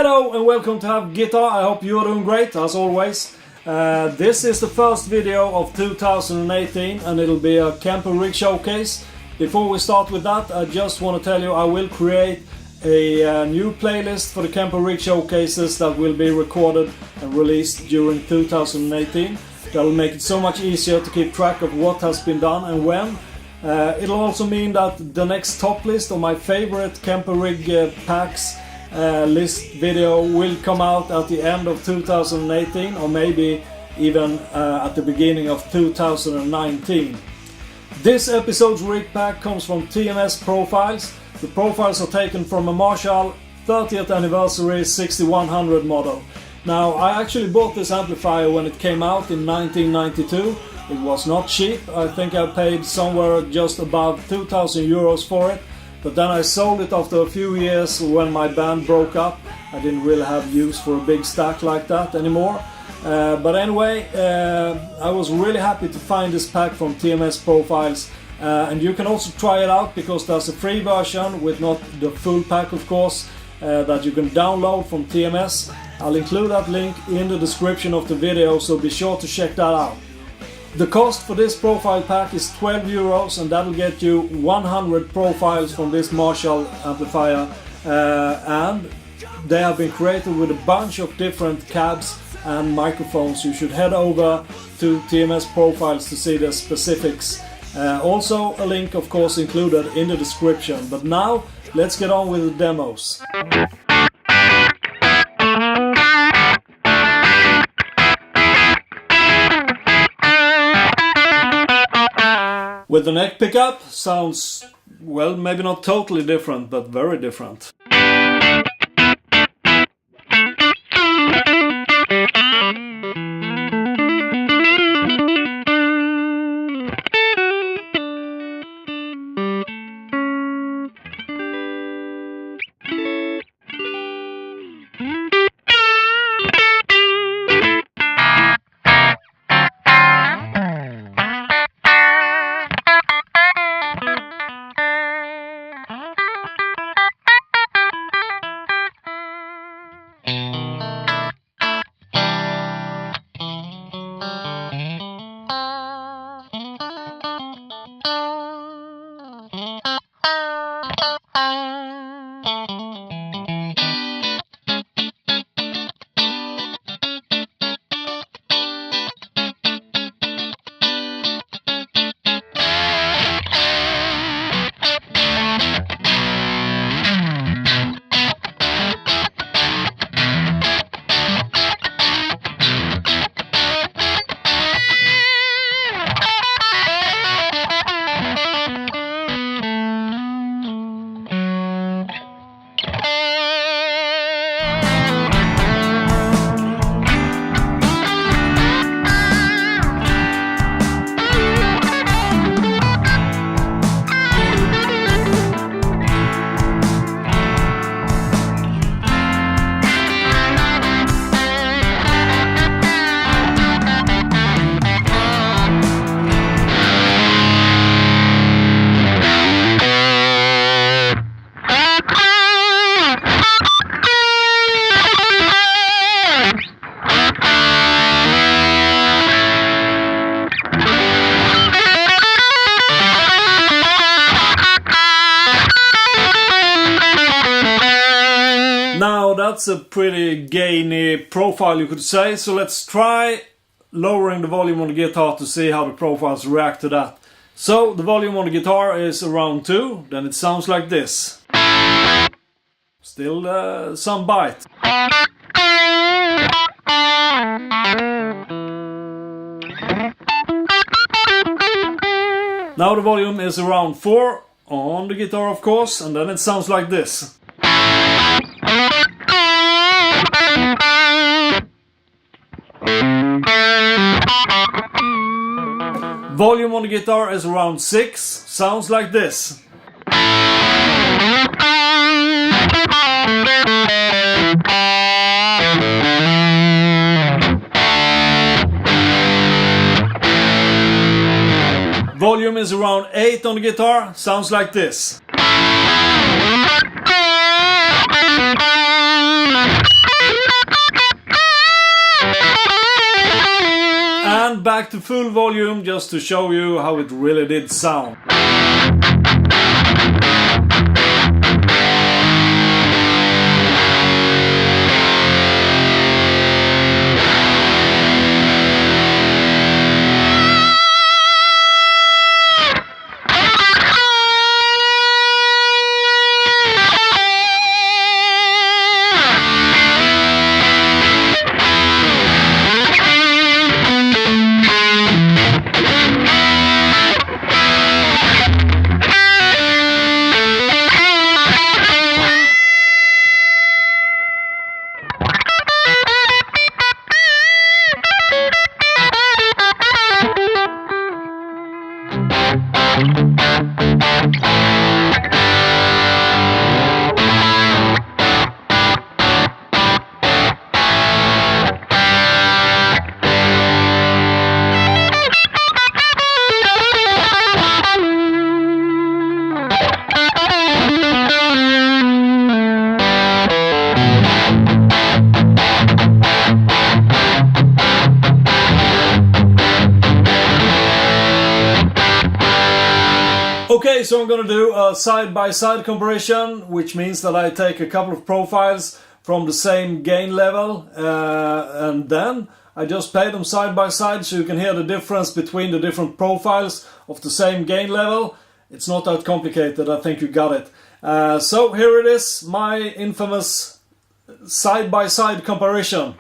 Hello and welcome to Have Guitar. I hope you're doing great as always. This is the first video of 2018 and it'll be a Kemper Rig Showcase. Before we start with that, I just want to tell you I will create a new playlist for the Kemper Rig Showcases that will be recorded and released during 2018. That will make it so much easier to keep track of what has been done and when. It'll also mean that the next top list of my favorite Kemper Rig packs list video will come out at the end of 2018 or maybe even at the beginning of 2019. This episode's rig pack comes from TMS Profiles. The profiles are taken from a Marshall 30th anniversary 6100 model. Now, I actually bought this amplifier when it came out in 1992. It was not cheap. I think I paid somewhere just above 2,000 euros for it. But then I sold it after a few years when my band broke up. I didn't really have use for a big stack like that anymore. But anyway, I was really happy to find this pack from TMS Profiles. And you can also try it out because there's a free version with not the full pack, of course, that you can download from TMS. I'll include that link in the description of the video, so be sure to check that out. The cost for this profile pack is 12 euros and that'll get you 100 profiles from this Marshall amplifier, and they have been created with a bunch of different cabs and microphones. You should head over to TMS Profiles to see the specifics. Also a link of course included in the description. But now let's get on with the demos. With the neck pickup, sounds, well, maybe not totally different, but very different. Now that's a pretty gainy profile, you could say, so let's try lowering the volume on the guitar to see how the profiles react to that. So the volume on the guitar is around 2, then it sounds like this. Still some bite. Now the volume is around 4 on the guitar, of course, and then it sounds like this. Volume on the guitar is around 6, sounds like this. Volume is around 8 on the guitar, sounds like this. back to full volume just to show you how it really did sound. Okay, so I'm gonna do a side-by-side comparison, which means that I take a couple of profiles from the same gain level and then I just play them side by side so you can hear the difference between the different profiles of the same gain level. It's not that complicated, I think you got it. So here it is, my infamous side-by-side comparison.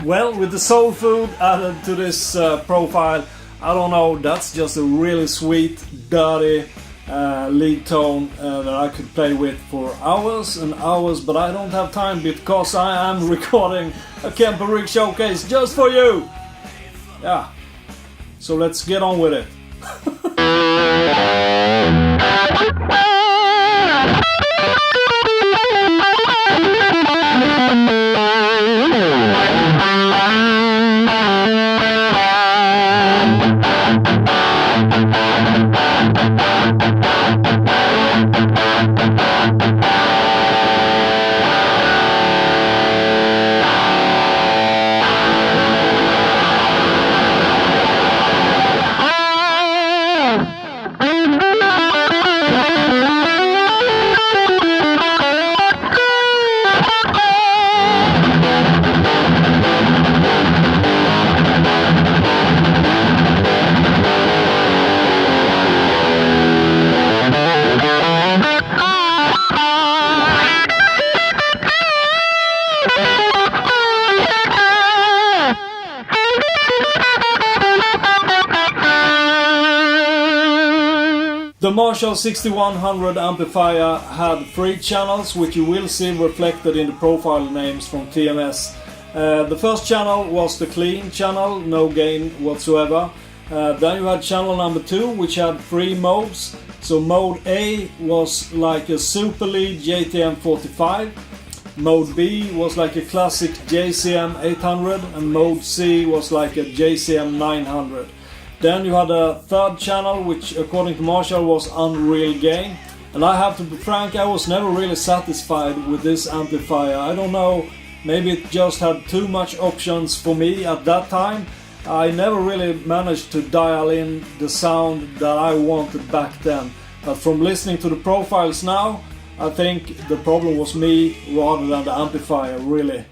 Well, with the soul food added to this profile, I don't know, that's just a really sweet, dirty lead tone that I could play with for hours and hours, but I don't have time because I am recording a Kemper Rig Showcase just for you! Yeah, so let's get on with it. The Marshall 6100 amplifier had 3 channels, which you will see reflected in the profile names from TMS. The first channel was the clean channel, no gain whatsoever. Then you had channel number 2, which had 3 modes. So mode A was like a Super Lead JTM 45. Mode B was like a classic JCM 800, and mode C was like a JCM 900. Then you had a third channel, which according to Marshall was unreal gain. And I have to be frank, I was never really satisfied with this amplifier. I don't know, maybe it just had too much options for me at that time. I never really managed to dial in the sound that I wanted back then. But from listening to the profiles now, I think the problem was me rather than the amplifier, really.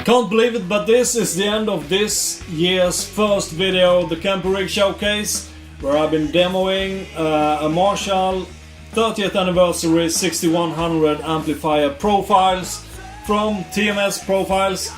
Can't believe it, but this is the end of this year's first video, the Kemper Rig Showcase, where I've been demoing a Marshall 30th anniversary 6100 amplifier profiles from TMS Profiles.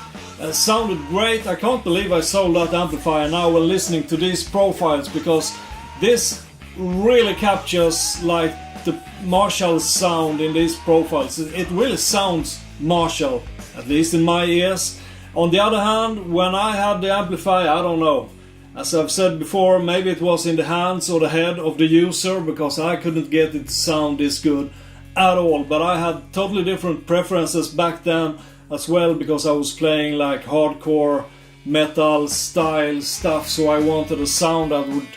Sounded great. I can't believe I sold that amplifier now when listening to these profiles, because this really captures like the Marshall sound in these profiles. It really sounds Marshall, at least in my ears. On the other hand, when I had the amplifier, I don't know. As I've said before, maybe it was in the hands or the head of the user, because I couldn't get it to sound this good at all. But I had totally different preferences back then as well, because I was playing like hardcore metal style stuff, so I wanted a sound that would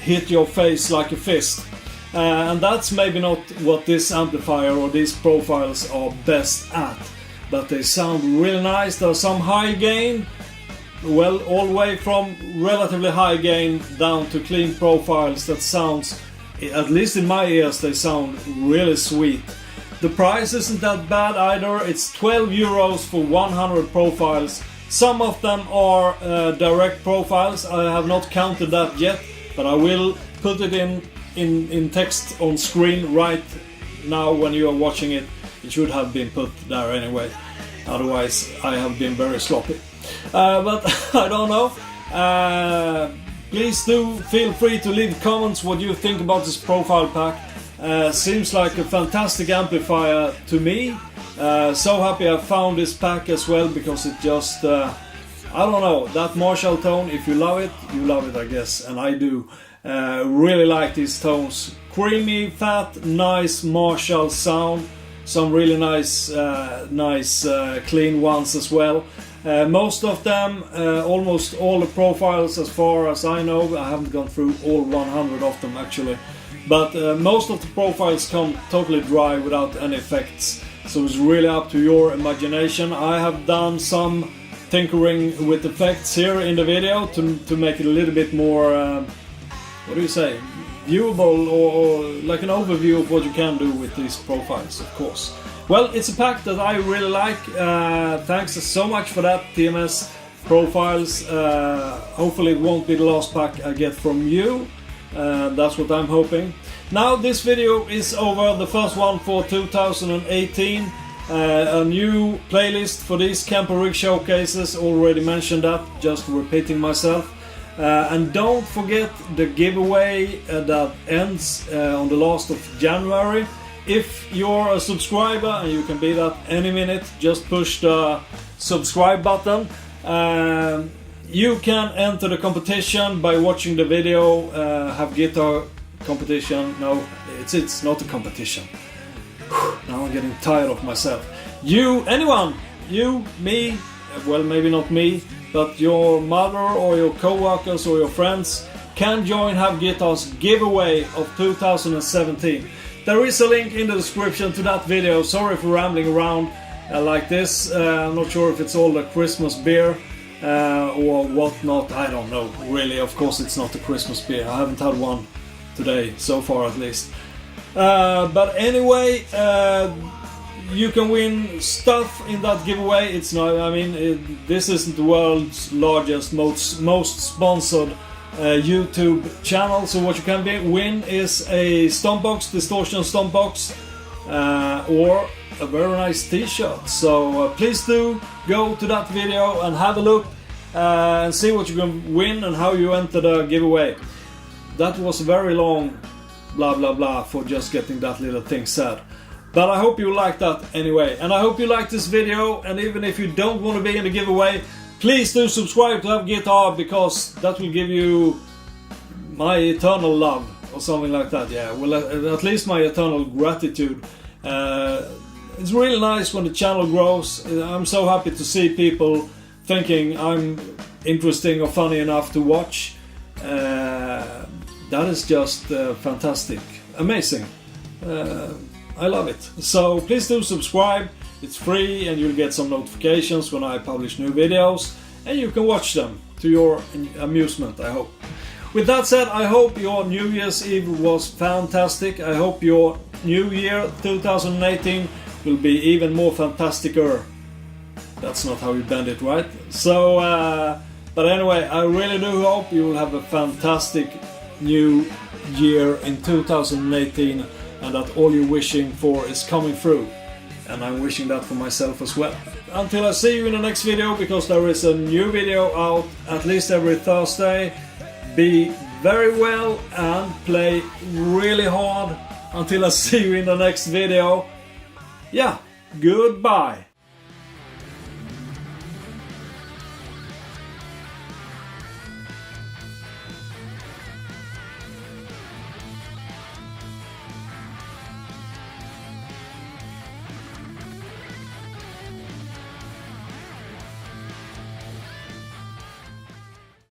hit your face like a fist. And that's maybe not what this amplifier or these profiles are best at. But they sound really nice. There's some high gain, well, all the way from relatively high gain down to clean profiles that sounds, at least in my ears, they sound really sweet. The price isn't that bad either. It's 12 euros for 100 profiles. Some of them are direct profiles. I have not counted that yet, but I will put it in text on screen right now when you are watching it. It should have been put there anyway, otherwise I have been very sloppy. But I don't know. Please do feel free to leave comments what you think about this profile pack. Seems like a fantastic amplifier to me. So happy I found this pack as well, because it just, I don't know, that Marshall tone, if you love it, I guess, and I do. Really like these tones. Creamy, fat, nice Marshall sound. Some really nice, clean ones as well. Most of them, almost all the profiles as far as I know, I haven't gone through all 100 of them actually, but most of the profiles come totally dry without any effects, so it's really up to your imagination. I have done some tinkering with effects here in the video to make it a little bit more, what do you say, viewable, or like an overview of what you can do with these profiles, of course. Well, it's a pack that I really like. Thanks so much for that, TMS Profiles. Hopefully it won't be the last pack I get from you. That's what I'm hoping. Now this video is over, the first one for 2018. A new playlist for these Kemper Rig Showcases. Already mentioned that, just repeating myself. And don't forget the giveaway that ends on the last of January. If you're a subscriber, and you can be that any minute, just push the subscribe button. You can enter the competition by watching the video. Have guitar competition. No, it's not a competition. Now I'm getting tired of myself. Anyone, you, me, well maybe not me, but your mother or your co-workers or your friends can join Have Guitar's giveaway of 2017. There is a link in the description to that video. Sorry for rambling around like this. I'm not sure if it's all the Christmas beer or whatnot. I don't know, really. Of course it's not the Christmas beer. I haven't had one today, so far at least. But anyway, you can win stuff in that giveaway. It's not, I mean, this isn't the world's largest, most sponsored YouTube channel. So what you can win is a Stompbox, distortion Stompbox, or a very nice t-shirt. So please do go to that video and have a look and see what you can win and how you enter the giveaway. That was very long blah blah blah for just getting that little thing said. But I hope you like that anyway. And I hope you like this video. And even if you don't want to be in the giveaway, please do subscribe to Have Guitar, because that will give you my eternal love or something like that. Yeah, well, at least my eternal gratitude. It's really nice when the channel grows. I'm so happy to see people thinking I'm interesting or funny enough to watch. That is just fantastic, amazing. I love it. So please do subscribe. It's free and you'll get some notifications when I publish new videos, and you can watch them to your amusement, I hope. With that said, I hope your New Year's Eve was fantastic. I hope your new year 2018 will be even more fantasticer. That's not how you bend it, right? So, but anyway, I really do hope you will have a fantastic new year in 2018, and that all you're wishing for is coming through. And I'm wishing that for myself as well. Until I see you in the next video, because there is a new video out at least every Thursday, be very well and play really hard. Until I see you in the next video, yeah, goodbye.